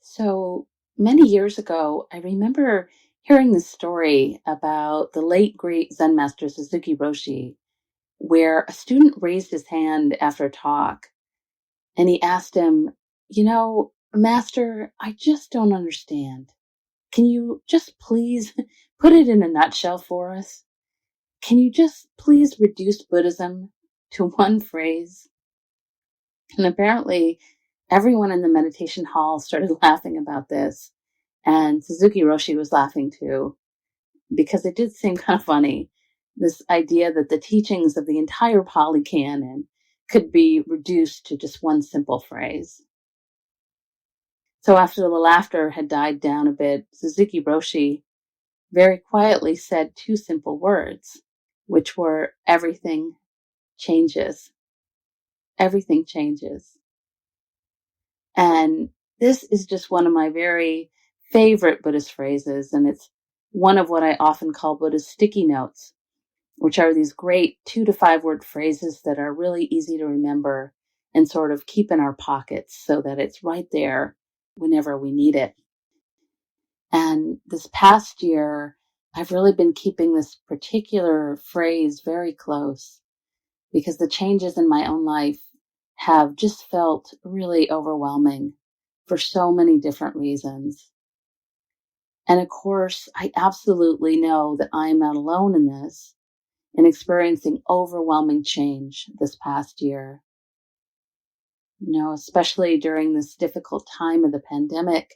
So many years ago, I remember hearing this story about the late great Zen master Suzuki Roshi, where a student raised his hand after a talk and he asked him, Master, I just don't understand. Can you just please put it in a nutshell for us? Can you just please reduce Buddhism to one phrase? And apparently, everyone in the meditation hall started laughing about this. And Suzuki Roshi was laughing too, because it did seem kind of funny. This idea that the teachings of the entire Pali Canon could be reduced to just one simple phrase. So after the laughter had died down a bit, Suzuki Roshi very quietly said two simple words, which were everything changes. Everything changes. And this is just one of my very favorite Buddhist phrases, and it's one of what I often call Buddhist sticky notes, which are these great 2 to 5 word phrases that are really easy to remember and sort of keep in our pockets so that it's right there whenever we need it. And this past year, I've really been keeping this particular phrase very close because the changes in my own life have just felt really overwhelming for so many different reasons. And of course, I absolutely know that I am not alone in this in experiencing overwhelming change this past year. Especially during this difficult time of the pandemic,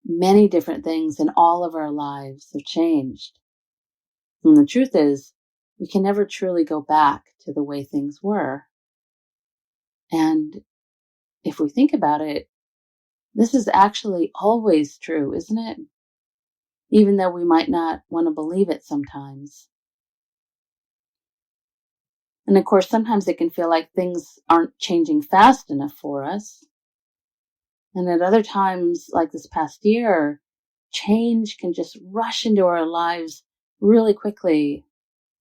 many different things in all of our lives have changed. And the truth is, we can never truly go back to the way things were. And if we think about it, this is actually always true, isn't it? Even though we might not want to believe it sometimes. And of course, sometimes it can feel like things aren't changing fast enough for us. And at other times, like this past year, change can just rush into our lives really quickly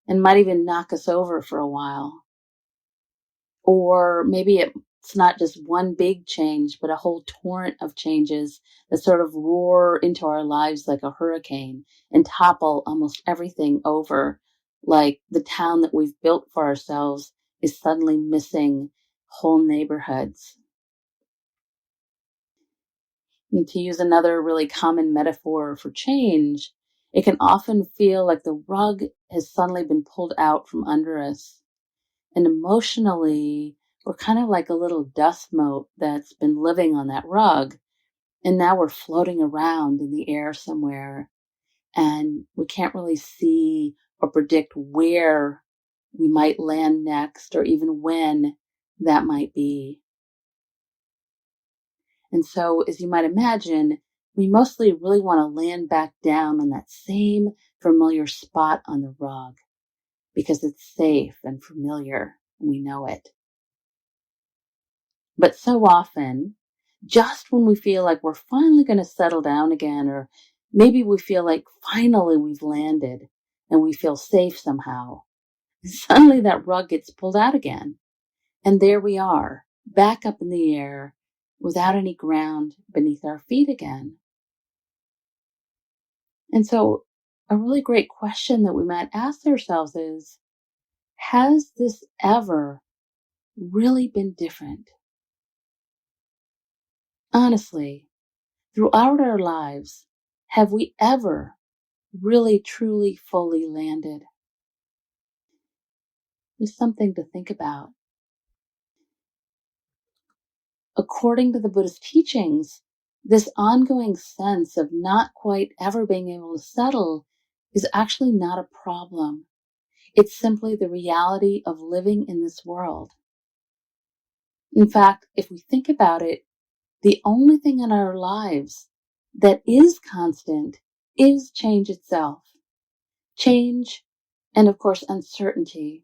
and might even knock us over for a while. Or maybe it's not just one big change, but a whole torrent of changes that sort of roar into our lives like a hurricane and topple almost everything over, like the town that we've built for ourselves is suddenly missing whole neighborhoods. And to use another really common metaphor for change, it can often feel like the rug has suddenly been pulled out from under us. And emotionally, we're kind of like a little dust mote that's been living on that rug. And now we're floating around in the air somewhere. And we can't really see or predict where we might land next or even when that might be. And so, as you might imagine, we mostly really want to land back down on that same familiar spot on the rug because it's safe and familiar and we know it. But so often, just when we feel like we're finally going to settle down again, or maybe we feel like finally we've landed and we feel safe somehow, suddenly that rug gets pulled out again. And there we are, back up in the air, without any ground beneath our feet again. And so a really great question that we might ask ourselves is, has this ever really been different? Honestly, throughout our lives, have we ever really, truly, fully landed? There's something to think about. According to the Buddhist teachings, this ongoing sense of not quite ever being able to settle is actually not a problem. It's simply the reality of living in this world. In fact, if we think about it, the only thing in our lives that is constant is change itself. Change and, of course, uncertainty.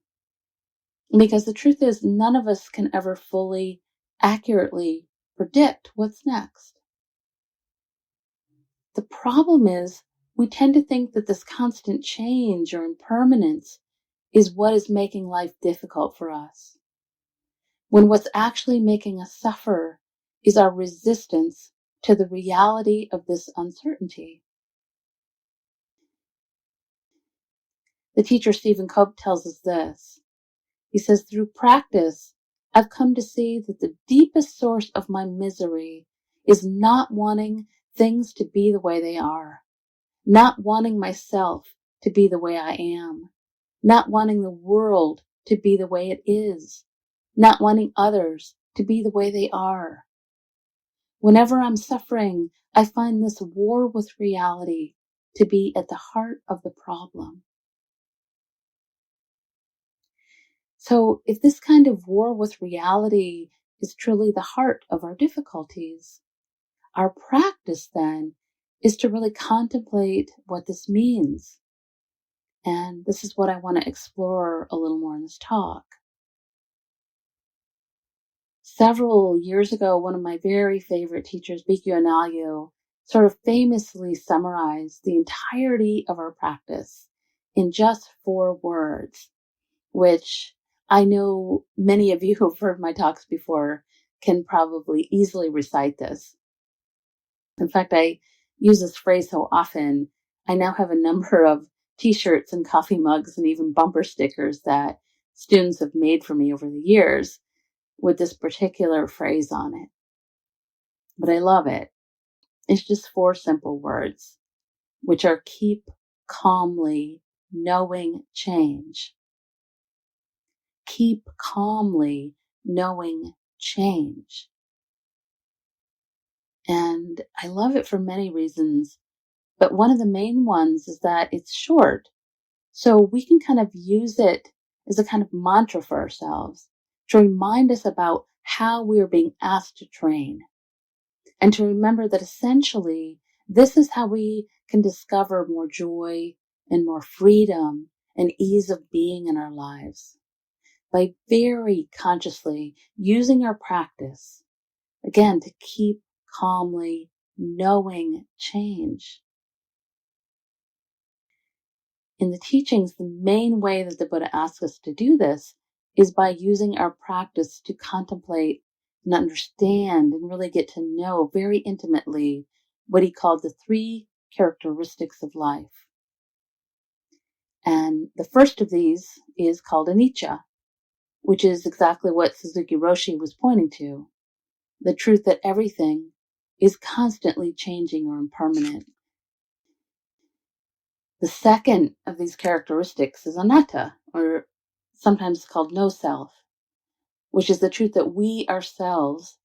Because the truth is, none of us can ever fully, accurately predict what's next. The problem is, we tend to think that this constant change or impermanence is what is making life difficult for us, when what's actually making us suffer is our resistance to the reality of this uncertainty. The teacher Stephen Cope tells us this. He says, through practice, I've come to see that the deepest source of my misery is not wanting things to be the way they are, not wanting myself to be the way I am, not wanting the world to be the way it is, not wanting others to be the way they are. Whenever I'm suffering, I find this war with reality to be at the heart of the problem. So if this kind of war with reality is truly the heart of our difficulties, our practice then is to really contemplate what this means. And this is what I want to explore a little more in this talk. Several years ago, one of my very favorite teachers, Bhikkhu Anicha, sort of famously summarized the entirety of our practice in just 4 words, which I know many of you who've heard my talks before can probably easily recite this. In fact, I use this phrase so often, I now have a number of t-shirts and coffee mugs and even bumper stickers that students have made for me over the years with this particular phrase on it. But I love it. It's just 4 simple words, which are keep calmly knowing change. Keep calmly knowing change. And I love it for many reasons, but one of the main ones is that it's short. So we can kind of use it as a kind of mantra for ourselves to remind us about how we are being asked to train. And to remember that essentially, this is how we can discover more joy and more freedom and ease of being in our lives. By very consciously using our practice, again, to keep calmly knowing change. In the teachings, the main way that the Buddha asks us to do this is by using our practice to contemplate and understand and really get to know very intimately what he called the 3 characteristics of life. And the first of these is called Anicha, which is exactly what Suzuki Roshi was pointing to. The truth that everything is constantly changing or impermanent. The second of these characteristics is anatta, or sometimes called no self, which is the truth that we ourselves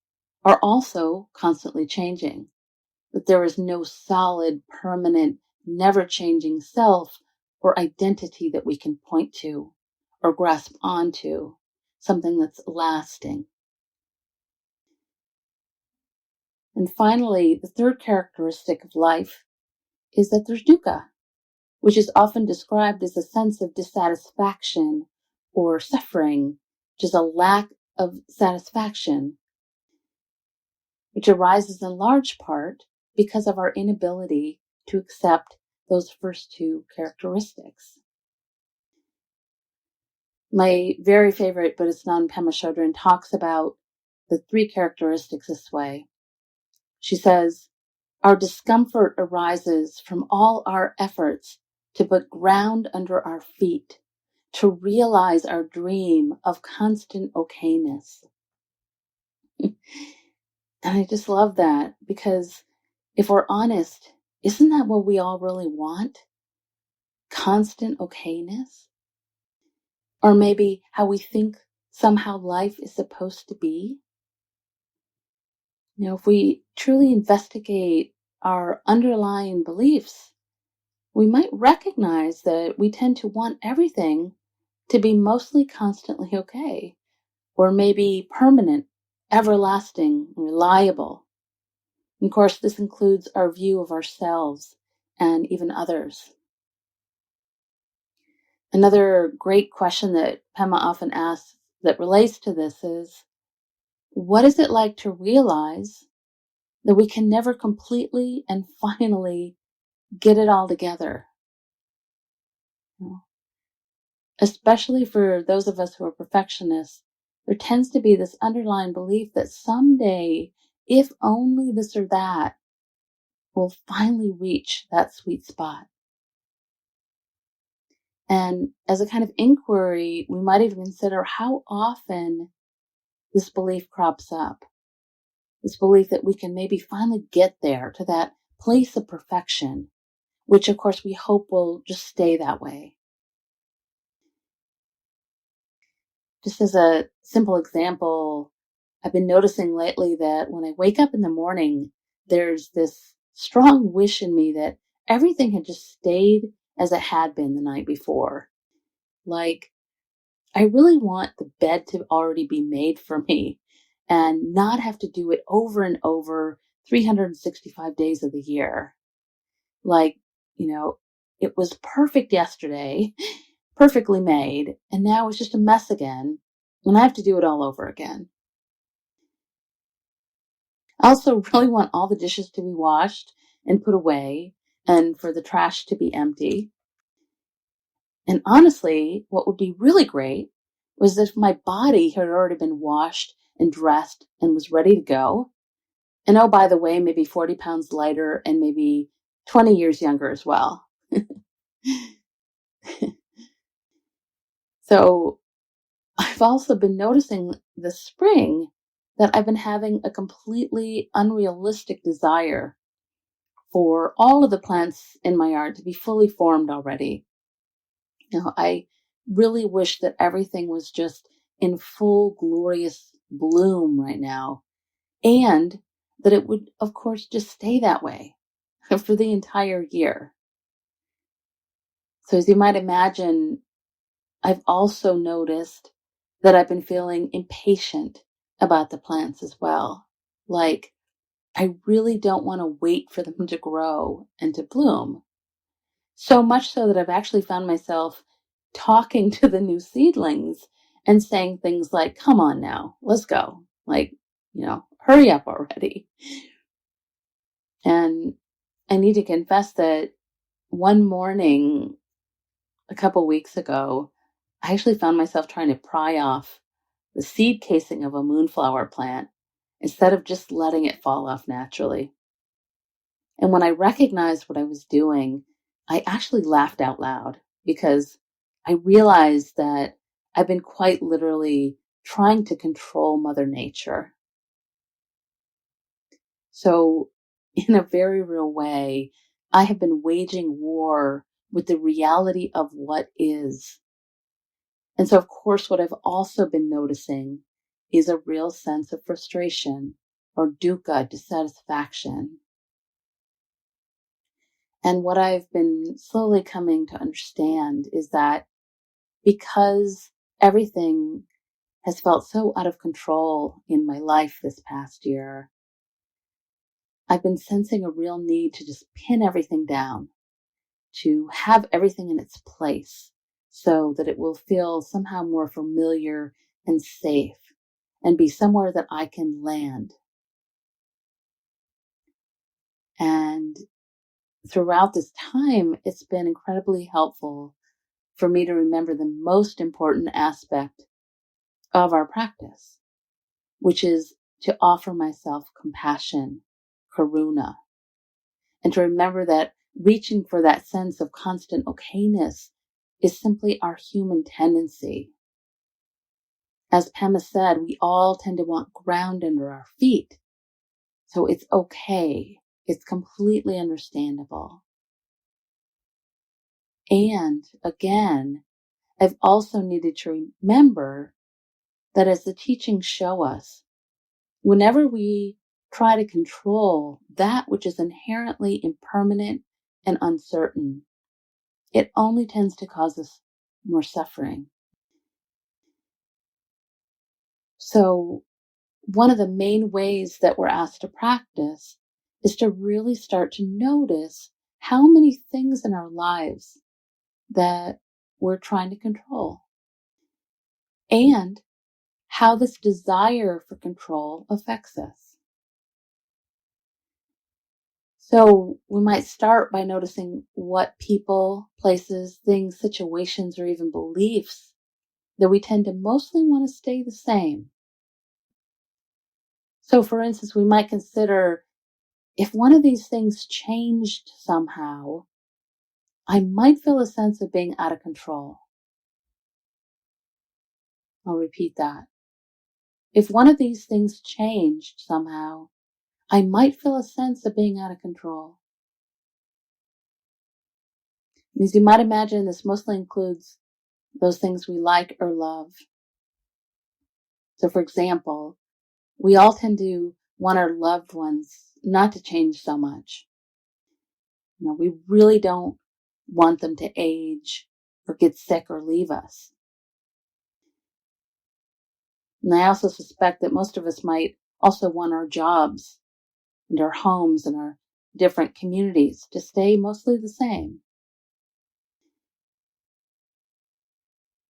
are also constantly changing, that there is no solid, permanent, never-changing self or identity that we can point to or grasp onto, something that's lasting. And finally, the third characteristic of life is that there's dukkha, which is often described as a sense of dissatisfaction or suffering, which is a lack of satisfaction, which arises in large part because of our inability to accept those first 2 characteristics. My very favorite Buddhist nun, Pema Chodron, talks about the 3 characteristics this way. She says, our discomfort arises from all our efforts to put ground under our feet, to realize our dream of constant okayness. And I just love that, because if we're honest, isn't that what we all really want? Constant okayness? Or maybe how we think somehow life is supposed to be? If we truly investigate our underlying beliefs, we might recognize that we tend to want everything to be mostly constantly okay, or maybe permanent, everlasting, reliable. And of course, this includes our view of ourselves and even others. Another great question that Pema often asks that relates to this is, what is it like to realize that we can never completely and finally get it all together? Especially for those of us who are perfectionists, there tends to be this underlying belief that someday if only this or that, we'll finally reach that sweet spot. And as a kind of inquiry, we might even consider how often this belief crops up. This belief that we can maybe finally get there to that place of perfection, which of course we hope will just stay that way. Just as a simple example, I've been noticing lately that when I wake up in the morning, there's this strong wish in me that everything had just stayed as it had been the night before. Like, I really want the bed to already be made for me and not have to do it over and over 365 days of the year. Like, it was perfect yesterday, perfectly made, and now it's just a mess again, and I have to do it all over again. I also really want all the dishes to be washed and put away and for the trash to be empty. And honestly, what would be really great was if my body had already been washed and dressed and was ready to go. And oh, by the way, maybe 40 pounds lighter and maybe 20 years younger as well. So I've also been noticing this spring that I've been having a completely unrealistic desire for all of the plants in my yard to be fully formed already. I really wish that everything was just in full glorious bloom right now, and that it would, of course, just stay that way for the entire year. So as you might imagine, I've also noticed that I've been feeling impatient about the plants as well. Like, I really don't want to wait for them to grow and to bloom. So much so that I've actually found myself talking to the new seedlings and saying things like, come on now, let's go. Like, hurry up already. And I need to confess that one morning a couple weeks ago, I actually found myself trying to pry off the seed casing of a moonflower plant instead of just letting it fall off naturally. And when I recognized what I was doing, I actually laughed out loud because I realized that I've been quite literally trying to control Mother Nature. So, in a very real way, I have been waging war with the reality of what is. And so, of course, what I've also been noticing is a real sense of frustration or dukkha, dissatisfaction. And what I've been slowly coming to understand is that because everything has felt so out of control in my life this past year, I've been sensing a real need to just pin everything down, to have everything in its place so that it will feel somehow more familiar and safe and be somewhere that I can land. And throughout this time, it's been incredibly helpful for me to remember the most important aspect of our practice, which is to offer myself compassion, karuna, and to remember that reaching for that sense of constant okayness is simply our human tendency. As Pema said, we all tend to want ground under our feet. So it's okay. It's completely understandable. And again, I've also needed to remember that as the teachings show us, whenever we try to control that which is inherently impermanent and uncertain, it only tends to cause us more suffering. So one of the main ways that we're asked to practice is to really start to notice how many things in our lives that we're trying to control and how this desire for control affects us. So we might start by noticing what people, places, things, situations, or even beliefs that we tend to mostly want to stay the same. So, for instance, we might consider, if one of these things changed somehow, I might feel a sense of being out of control. I'll repeat that. If one of these things changed somehow, I might feel a sense of being out of control. As you might imagine, this mostly includes those things we like or love. So, for example, we all tend to want our loved ones not to change so much. We really don't want them to age or get sick or leave us. And I also suspect that most of us might also want our jobs and our homes and our different communities to stay mostly the same.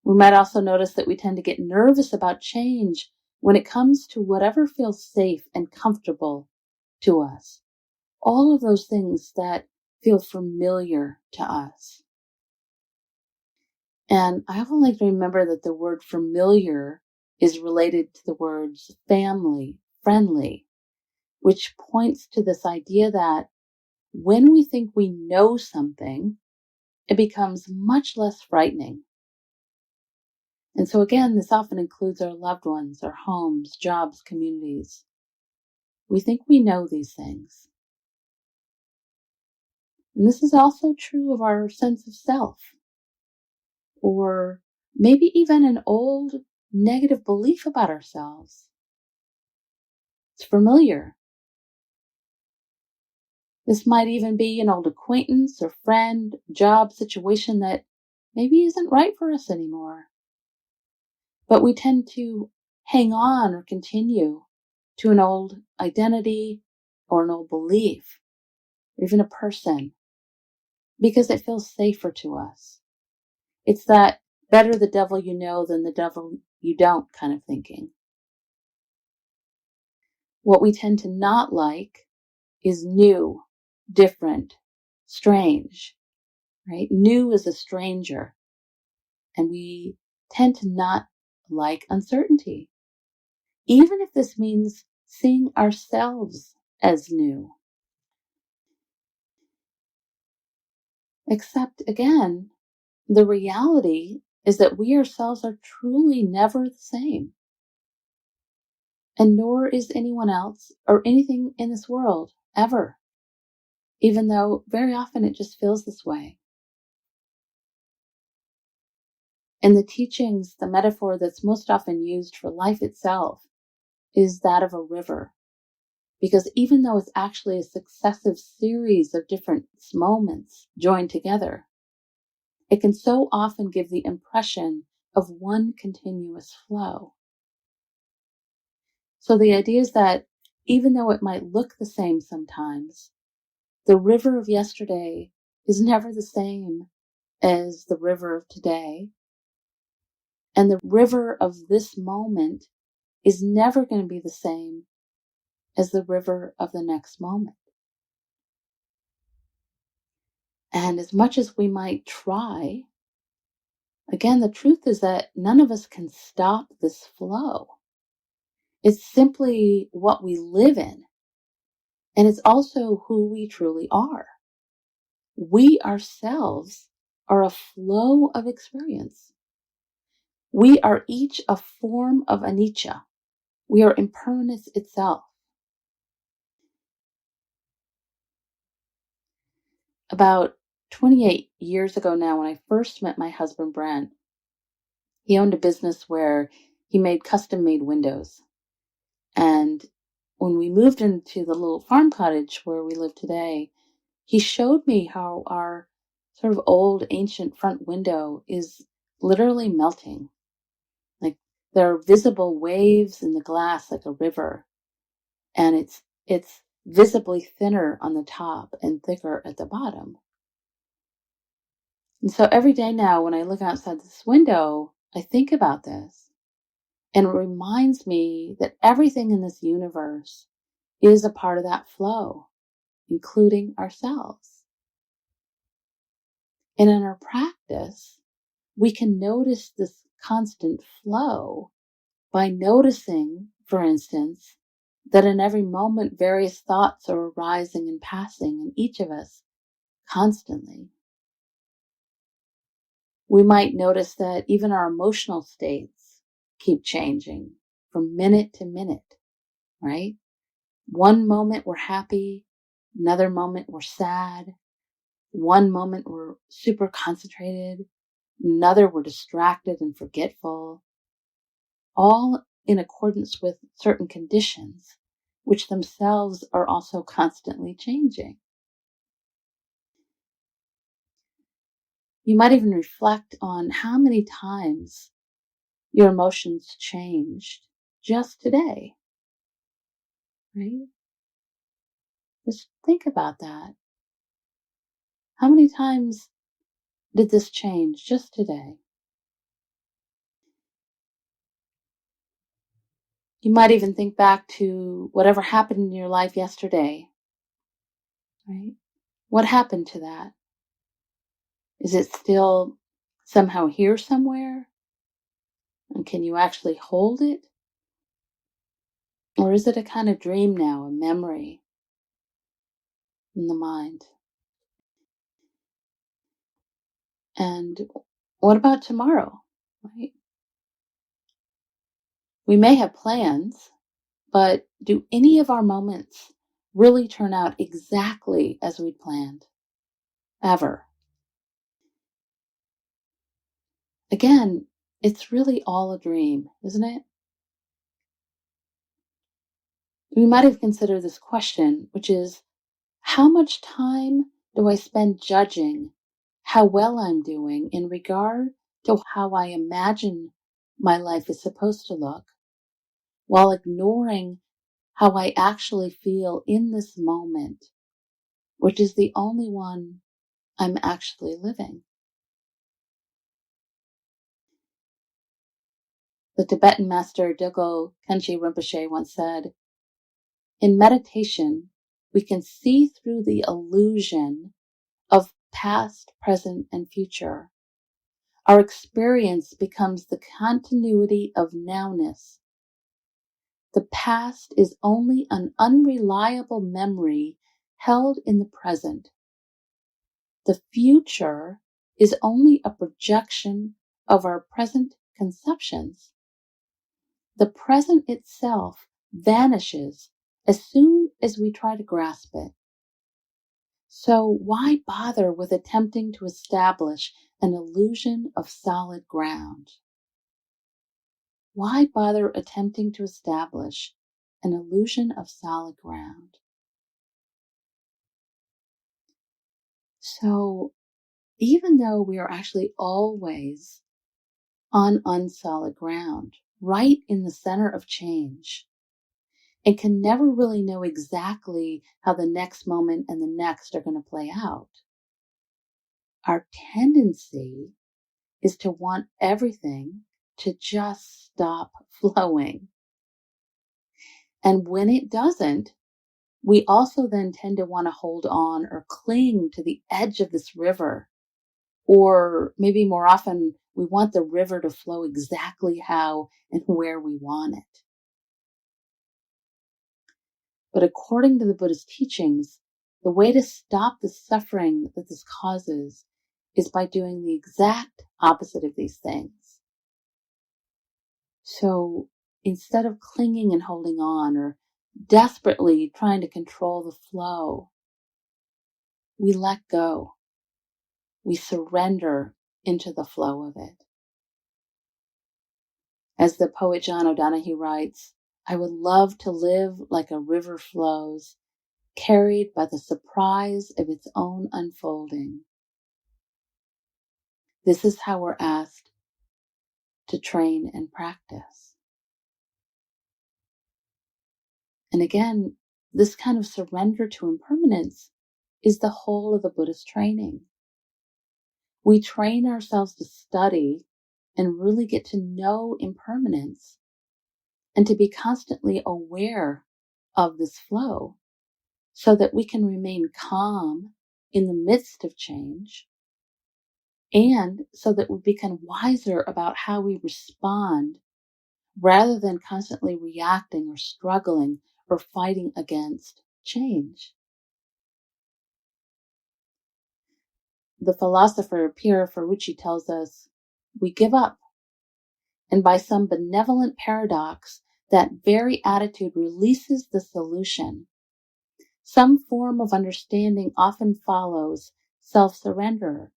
We might also notice that we tend to get nervous about change when it comes to whatever feels safe and comfortable to us. All of those things that feel familiar to us. And I often like to remember that the word familiar is related to the words family, friendly, which points to this idea that when we think we know something, it becomes much less frightening. And so again, this often includes our loved ones, our homes, jobs, communities. We think we know these things. And this is also true of our sense of self, or maybe even an old negative belief about ourselves. It's familiar. This might even be an old acquaintance or friend, job situation that maybe isn't right for us anymore. But we tend to hang on or continue to an old identity or an old belief, or even a person, because it feels safer to us. It's that better the devil you know than the devil you don't kind of thinking. What we tend to not like is new, different, strange, right? New is a stranger. And we tend to not like uncertainty, even if this means seeing ourselves as new. Except, again, the reality is that we ourselves are truly never the same. And nor is anyone else or anything in this world, ever. Even though very often it just feels this way. In the teachings, the metaphor that's most often used for life itself is that of a river. Because even though it's actually a successive series of different moments joined together, it can so often give the impression of one continuous flow. So the idea is that even though it might look the same sometimes, the river of yesterday is never the same as the river of today. And the river of this moment is never going to be the same as the river of the next moment. And as much as we might try, again, the truth is that none of us can stop this flow. It's simply what we live in. And it's also who we truly are. We ourselves are a flow of experience. We are each a form of anicca. We are impermanence itself. About 28 years ago now, when I first met my husband, Brent, he owned a business where he made custom-made windows. And when we moved into the little farm cottage where we live today, he showed me how our sort of old ancient front window is literally melting. Like there are visible waves in the glass like a river, and it's visibly thinner on the top and thicker at the bottom. And so every day now when I look outside this window, I think about this, and it reminds me that everything in this universe is a part of that flow, including ourselves. And in our practice, we can notice this constant flow by noticing, for instance, that in every moment various thoughts are arising and passing in each of us constantly. We might notice that even our emotional states keep changing from minute to minute, right? One moment we're happy, another moment we're sad, one moment we're super concentrated, another we're distracted and forgetful, all in accordance with certain conditions, which themselves are also constantly changing. You might even reflect on how many times your emotions changed just today, right? Just think about that. How many times did this change just today? You might even think back to whatever happened in your life yesterday, right? What happened to that? Is it still somehow here somewhere? And can you actually hold it? Or is it a kind of dream now, a memory in the mind? And what about tomorrow, right? We may have plans, but do any of our moments really turn out exactly as we'd planned? Ever? Again, it's really all a dream, isn't it? We might have considered this question, which is, how much time do I spend judging how well I'm doing in regard to how I imagine my life is supposed to look, while ignoring how I actually feel in this moment, which is the only one I'm actually living? The Tibetan master Dukkha Khenche Rinpoche once said, in meditation, we can see through the illusion of past, present, and future. Our experience becomes the continuity of nowness. The past is only an unreliable memory held in the present. The future is only a projection of our present conceptions. The present itself vanishes as soon as we try to grasp it. So why bother with attempting to establish an illusion of solid ground? Why bother attempting to establish an illusion of solid ground? So even though we are actually always on unsolid ground, right in the center of change, and can never really know exactly how the next moment and the next are going to play out, our tendency is to want everything to just stop flowing. And when it doesn't, we also then tend to want to hold on or cling to the edge of this river. Or maybe more often, we want the river to flow exactly how and where we want it. But according to the Buddhist teachings, the way to stop the suffering that this causes is by doing the exact opposite of these things. So instead of clinging and holding on or desperately trying to control the flow, we let go. We surrender into the flow of it. As the poet John O'Donohue writes, I would love to live like a river flows, carried by the surprise of its own unfolding. This is how we're asked to train and practice. And again, this kind of surrender to impermanence is the whole of the Buddhist training. We train ourselves to study and really get to know impermanence and to be constantly aware of this flow so that we can remain calm in the midst of change and so that we become wiser about how we respond rather than constantly reacting or struggling or fighting against change. The philosopher Pierre Ferrucci tells us we give up, and by some benevolent paradox, that very attitude releases the solution. Some form of understanding often follows self-surrender.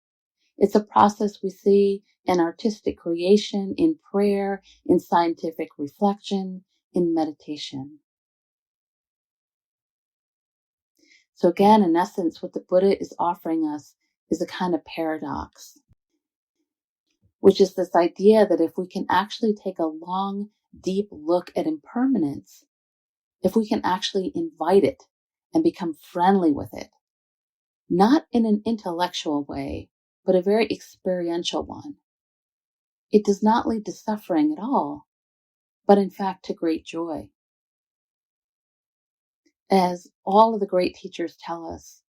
It's a process we see in artistic creation, in prayer, in scientific reflection, in meditation. So again, in essence, what the Buddha is offering us is a kind of paradox, which is this idea that if we can actually take a long, deep look at impermanence, if we can actually invite it and become friendly with it, not in an intellectual way, but a very experiential one, it does not lead to suffering at all, but in fact to great joy. As all of the great teachers tell us,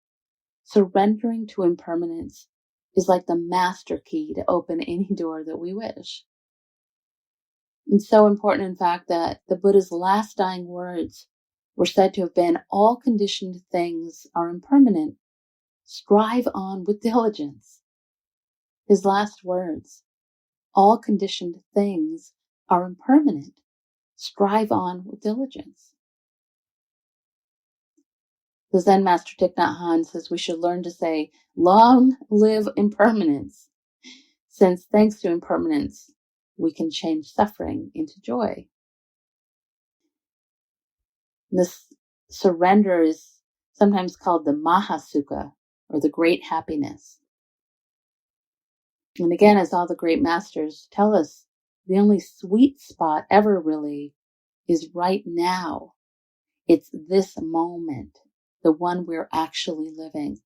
surrendering to impermanence is like the master key to open any door that we wish. It's so important, in fact, that the Buddha's last dying words were said to have been, "All conditioned things are impermanent. Strive on with diligence." His last words, "All conditioned things are impermanent. Strive on with diligence." The Zen master Thich Nhat Hanh says we should learn to say, "Long live impermanence," since thanks to impermanence, we can change suffering into joy. This surrender is sometimes called the Mahasukha, or the great happiness. And again, as all the great masters tell us, the only sweet spot ever really is right now. It's this moment, the one we're actually living.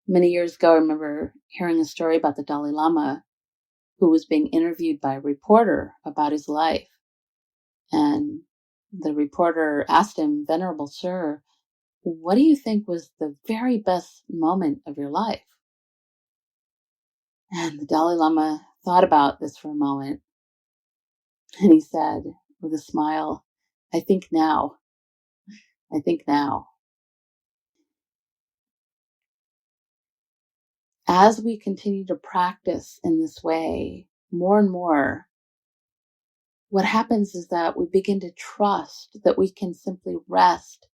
Many years ago, I remember hearing a story about the Dalai Lama who was being interviewed by a reporter about his life. And the reporter asked him, "Venerable Sir, what do you think was the very best moment of your life?" And the Dalai Lama thought about this for a moment. And he said with a smile, I think now. As we continue to practice in this way more and more, what happens is that we begin to trust that we can simply rest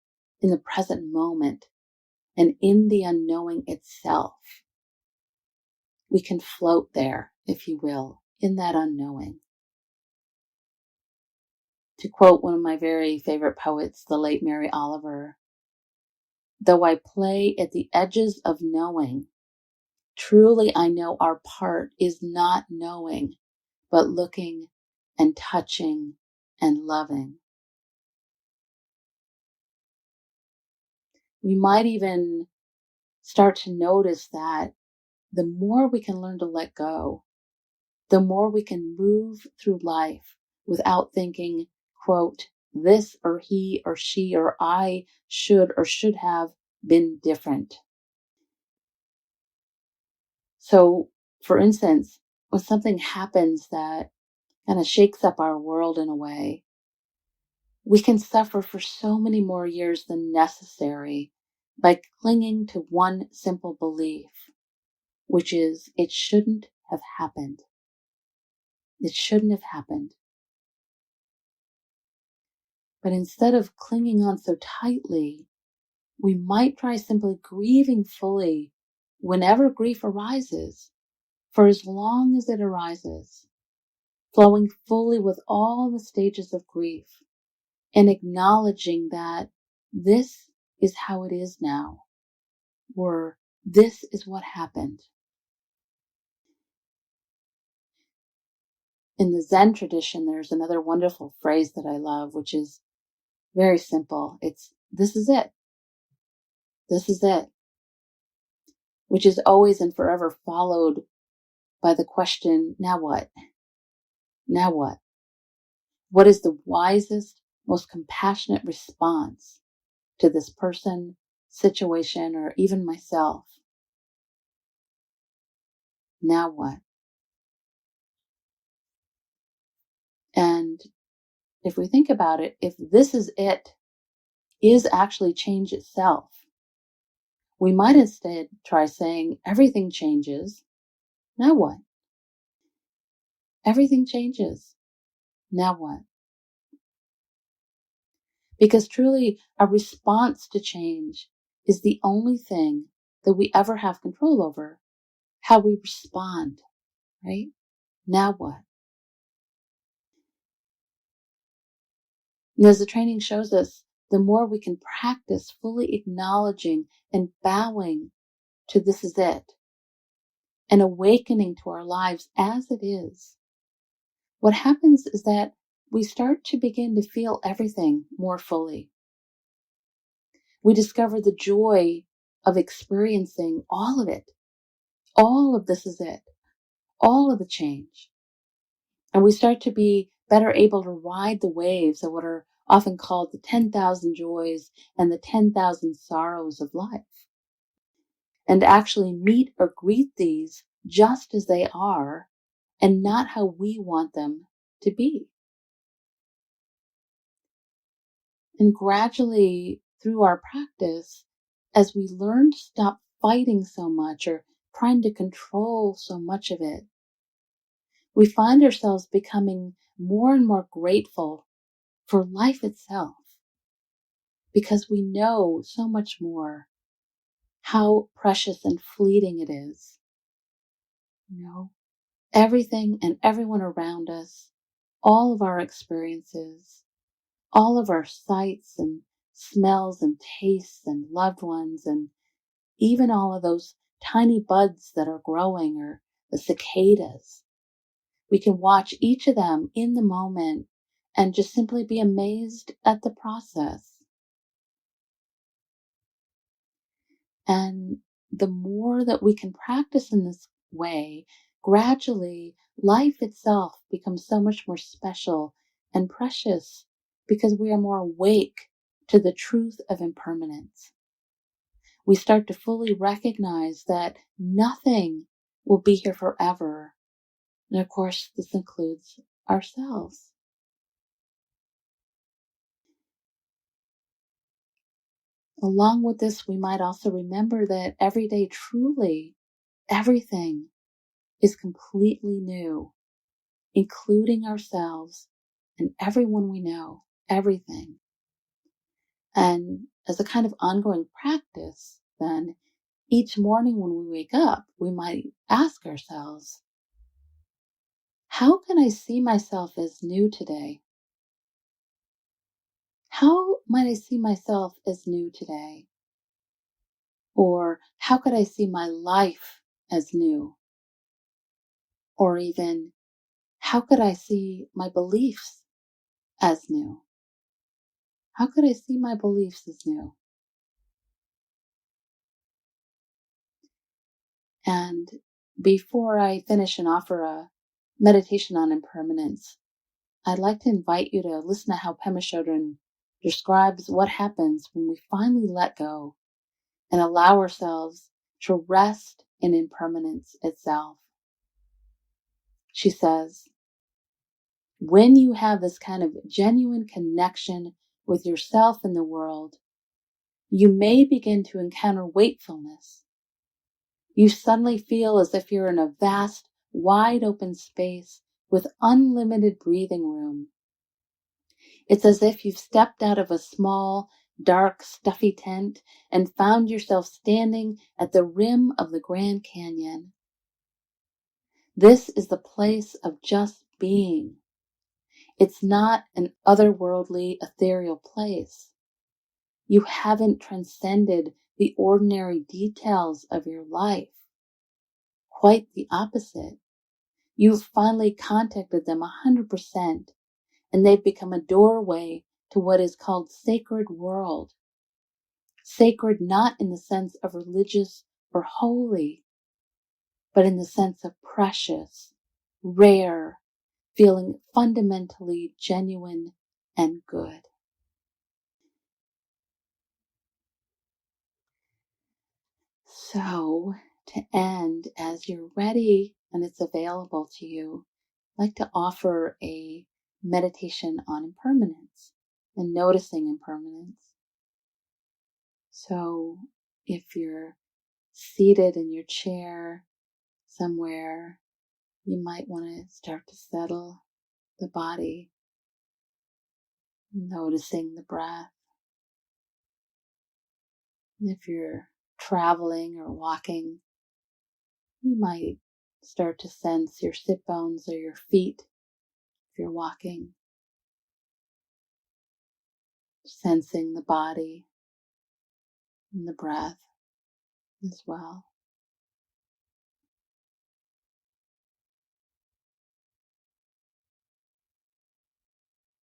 in the present moment and in the unknowing itself. We can float there, if you will, in that unknowing. To quote one of my very favorite poets, the late Mary Oliver, "Though I play at the edges of knowing, truly I know our part is not knowing, but looking and touching and loving." We might even start to notice that the more we can learn to let go, the more we can move through life without thinking, quote, this or he or she or I should or should have been different. So, for instance, when something happens that kind of shakes up our world in a way, we can suffer for so many more years than necessary by clinging to one simple belief, which is it shouldn't have happened. It shouldn't have happened. But instead of clinging on so tightly, we might try simply grieving fully whenever grief arises, for as long as it arises, flowing fully with all the stages of grief, and acknowledging that this is how it is now, or this is what happened. In the Zen tradition, there's another wonderful phrase that I love, which is very simple. It's, this is it. This is it. Which is always and forever followed by the question, now what? Now what? What is the wisest, most compassionate response to this person, situation, or even myself? Now what? And if we think about it, if this is it, is actually change itself, we might instead try saying, everything changes. Now what? Everything changes. Now what? Because truly, a response to change is the only thing that we ever have control over, how we respond, right? Now what? And as the training shows us, the more we can practice fully acknowledging and bowing to this is it, and awakening to our lives as it is, what happens is that we start to begin to feel everything more fully. We discover the joy of experiencing all of it. All of this is it. All of the change. And we start to be better able to ride the waves of what are often called the 10,000 joys and the 10,000 sorrows of life. And actually meet or greet these just as they are and not how we want them to be. And gradually, through our practice, as we learn to stop fighting so much or trying to control so much of it, we find ourselves becoming more and more grateful for life itself because we know so much more how precious and fleeting it is. You know, everything and everyone around us, all of our experiences, all of our sights and smells and tastes and loved ones, and even all of those tiny buds that are growing or the cicadas. We can watch each of them in the moment and just simply be amazed at the process. And the more that we can practice in this way, gradually life itself becomes so much more special and precious because we are more awake to the truth of impermanence. We start to fully recognize that nothing will be here forever. And of course, this includes ourselves. Along with this, we might also remember that every day, truly, everything is completely new, including ourselves and everyone we know, everything. And as a kind of ongoing practice, then each morning when we wake up, we might ask ourselves, how can I see myself as new today? How might I see myself as new today? Or how could I see my life as new? Or even, how could I see my beliefs as new? How could I see my beliefs as new? And before I finish and offer a meditation on impermanence, I'd like to invite you to listen to how Pema Chodron describes what happens when we finally let go and allow ourselves to rest in impermanence itself. She says, when you have this kind of genuine connection with yourself and the world, you may begin to encounter wakefulness. You suddenly feel as if you're in a vast, wide open space with unlimited breathing room. It's as if you've stepped out of a small, dark, stuffy tent and found yourself standing at the rim of the Grand Canyon. This is the place of just being. It's not an otherworldly, ethereal place. You haven't transcended the ordinary details of your life. Quite the opposite. You've finally contacted them 100%, and they've become a doorway to what is called sacred world. Sacred not in the sense of religious or holy, but in the sense of precious, rare, feeling fundamentally genuine and good. So, to end, as you're ready and it's available to you, I'd like to offer a meditation on impermanence and noticing impermanence. So if you're seated in your chair somewhere, you might want to start to settle the body, noticing the breath. And if you're traveling or walking, you might start to sense your sit bones or your feet if you're walking, sensing the body and the breath as well.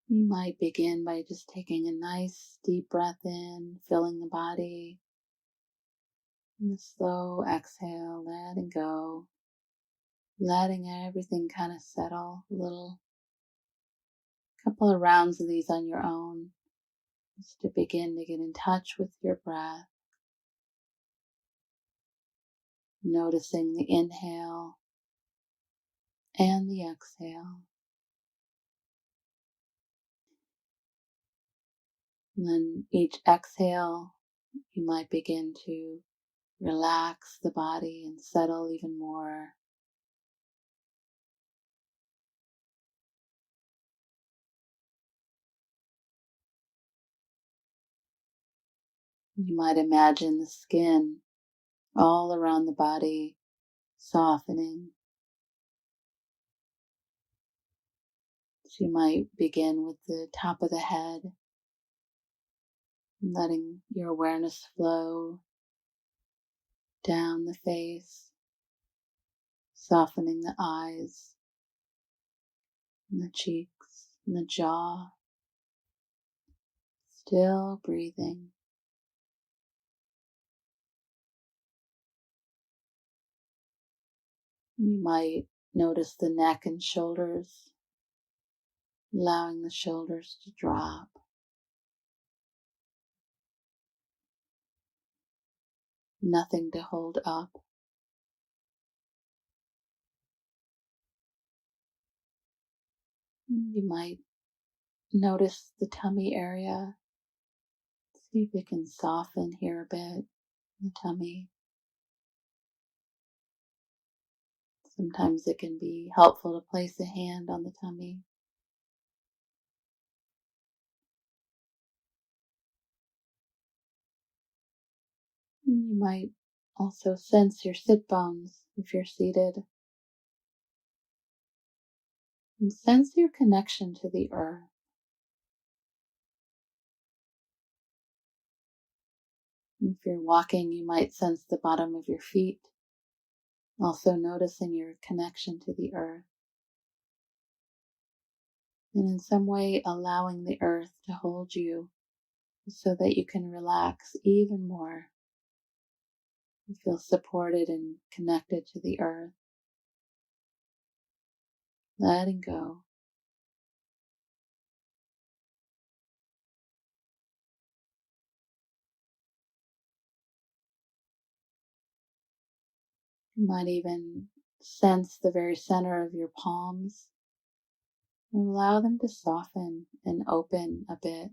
You might begin by just taking a nice deep breath in, filling the body, and a slow exhale, letting go, letting everything kind of settle a little. Couple of rounds of these on your own, just to begin to get in touch with your breath, noticing the inhale and the exhale. And then each exhale, you might begin to relax the body and settle even more. You might imagine the skin all around the body softening. So you might begin with the top of the head, letting your awareness flow down the face, softening the eyes and the cheeks and the jaw, still breathing. You might notice the neck and shoulders, allowing the shoulders to drop. Nothing to hold up. You might notice the tummy area. See if you can soften here a bit, the tummy. Sometimes it can be helpful to place a hand on the tummy. You might also sense your sit bones if you're seated. And sense your connection to the earth. If you're walking, you might sense the bottom of your feet, also noticing your connection to the earth. And in some way allowing the earth to hold you so that you can relax even more. You feel supported and connected to the earth. Letting go. You might even sense the very center of your palms and allow them to soften and open a bit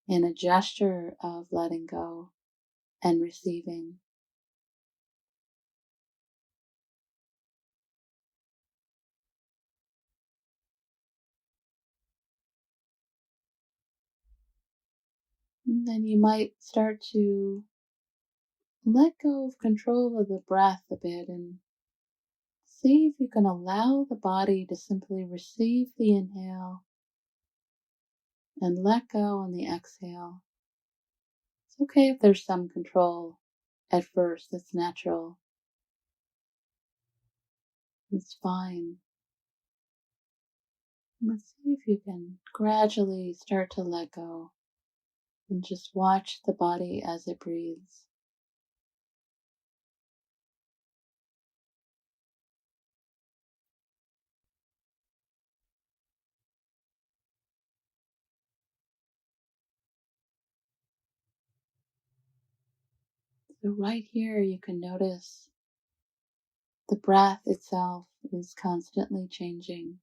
in a gesture of letting go and receiving. And then you might start to let go of control of the breath a bit and see if you can allow the body to simply receive the inhale and let go on the exhale. It's okay if there's some control at first, that's natural. It's fine. But see if you can gradually start to let go and just watch the body as it breathes. So right here you can notice the breath itself is constantly changing.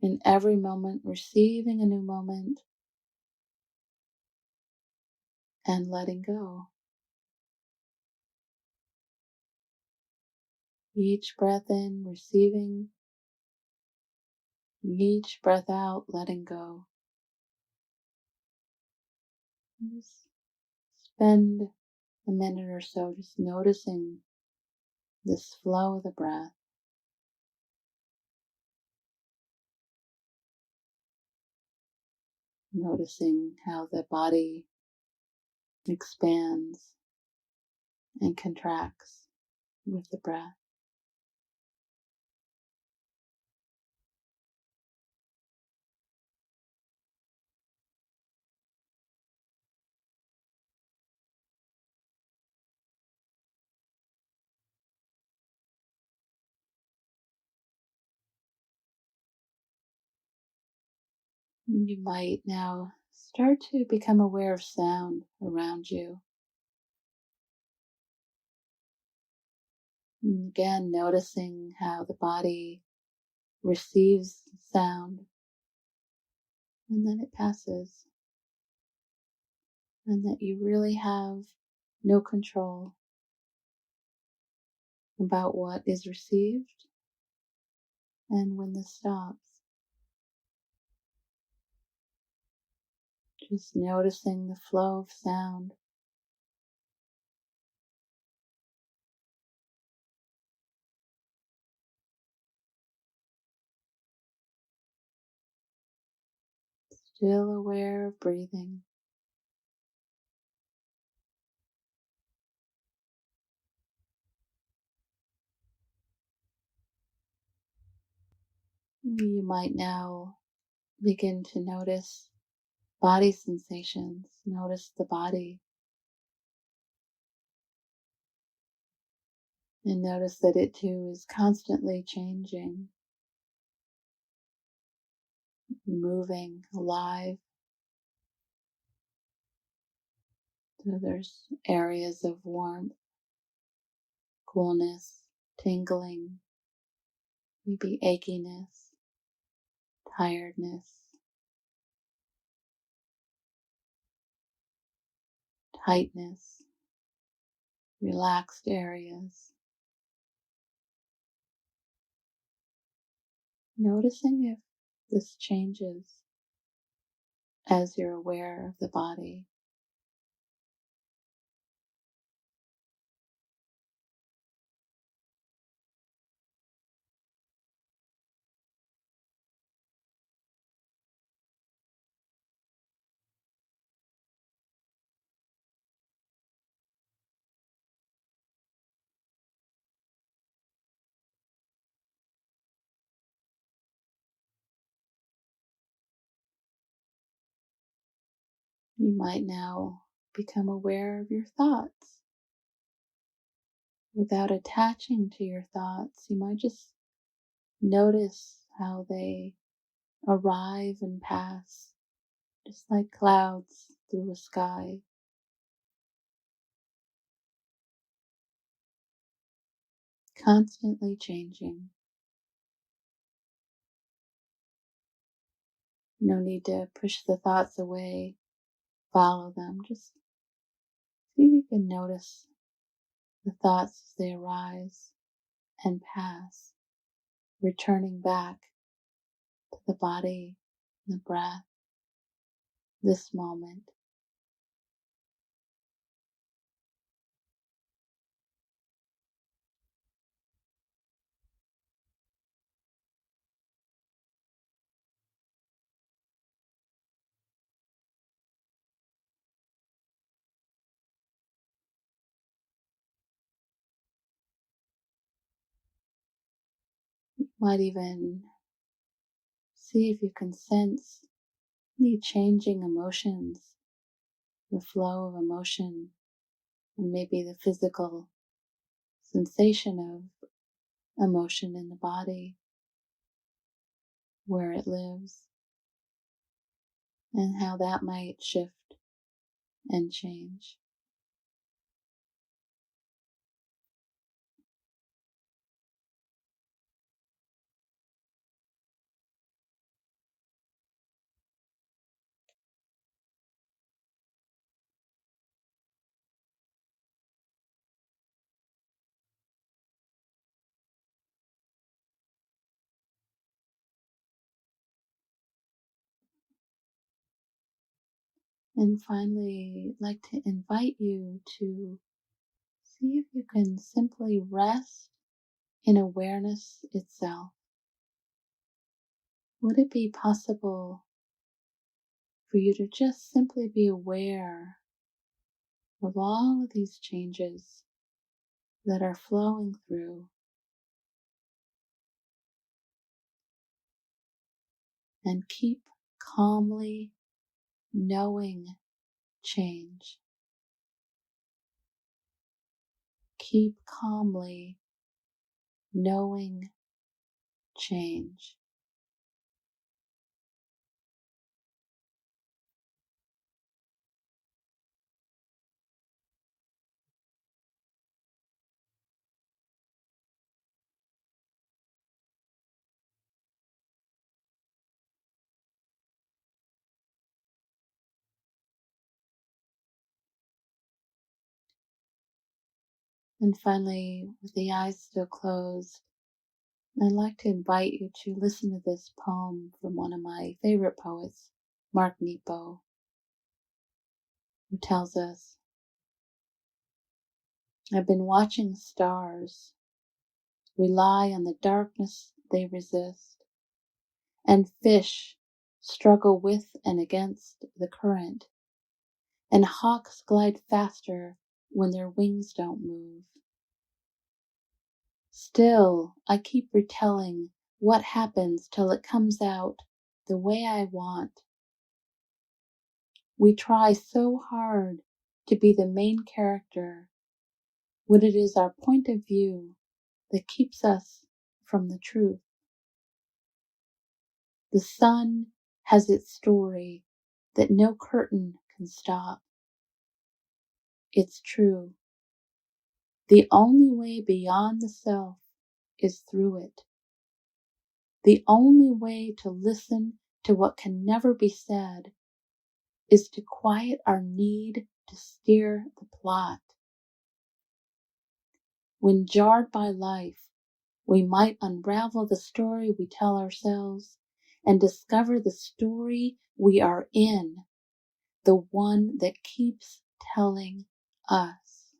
In every moment, receiving a new moment and letting go. Each breath in, receiving. Each breath out, letting go. Just spend a minute or so just noticing this flow of the breath. Noticing how the body expands and contracts with the breath. You might now start to become aware of sound around you. And again, noticing how the body receives sound and then it passes. And that you really have no control about what is received and when this stops. Just noticing the flow of sound. Still aware of breathing. You might now begin to notice body sensations. Notice the body. And notice that it too is constantly changing, moving, alive. So there's areas of warmth, coolness, tingling, maybe achiness, tiredness, tightness, relaxed areas. Noticing if this changes as you're aware of the body. You might now become aware of your thoughts. Without attaching to your thoughts, you might just notice how they arrive and pass, just like clouds through a sky. Constantly changing. No need to push the thoughts away, follow them. Just see if you can notice the thoughts as they arise and pass, returning back to the body, the breath, this moment. You might even see if you can sense any changing emotions, the flow of emotion, and maybe the physical sensation of emotion in the body, where it lives, and how that might shift and change. And finally, I'd like to invite you to see if you can simply rest in awareness itself. Would it be possible for you to just simply be aware of all of these changes that are flowing through, and keep calmly knowing change? Keep calmly knowing change. And finally, with the eyes still closed, I'd like to invite you to listen to this poem from one of my favorite poets, Mark Nepo, who tells us, "I've been watching stars rely on the darkness they resist, and fish struggle with and against the current, and hawks glide faster when their wings don't move. Still, I keep retelling what happens till it comes out the way I want. We try so hard to be the main character when it is our point of view that keeps us from the truth. The sun has its story that no curtain can stop. It's true. The only way beyond the self is through it. The only way to listen to what can never be said is to quiet our need to steer the plot. When jarred by life, we might unravel the story we tell ourselves and discover the story we are in, the one that keeps telling us."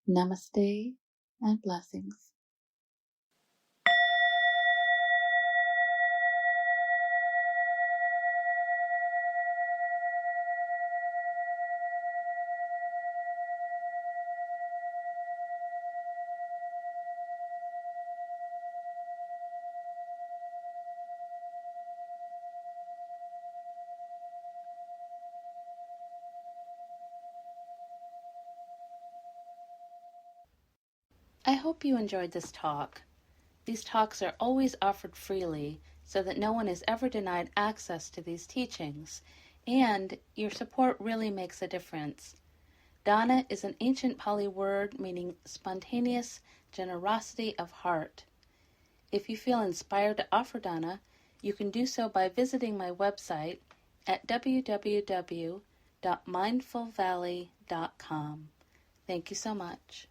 Namaste and blessings. I hope you enjoyed this talk. These talks are always offered freely so that no one is ever denied access to these teachings, and your support really makes a difference. Dana is an ancient Pali word meaning spontaneous generosity of heart. If you feel inspired to offer dana, you can do so by visiting my website at www.mindfulvalley.com. Thank you so much.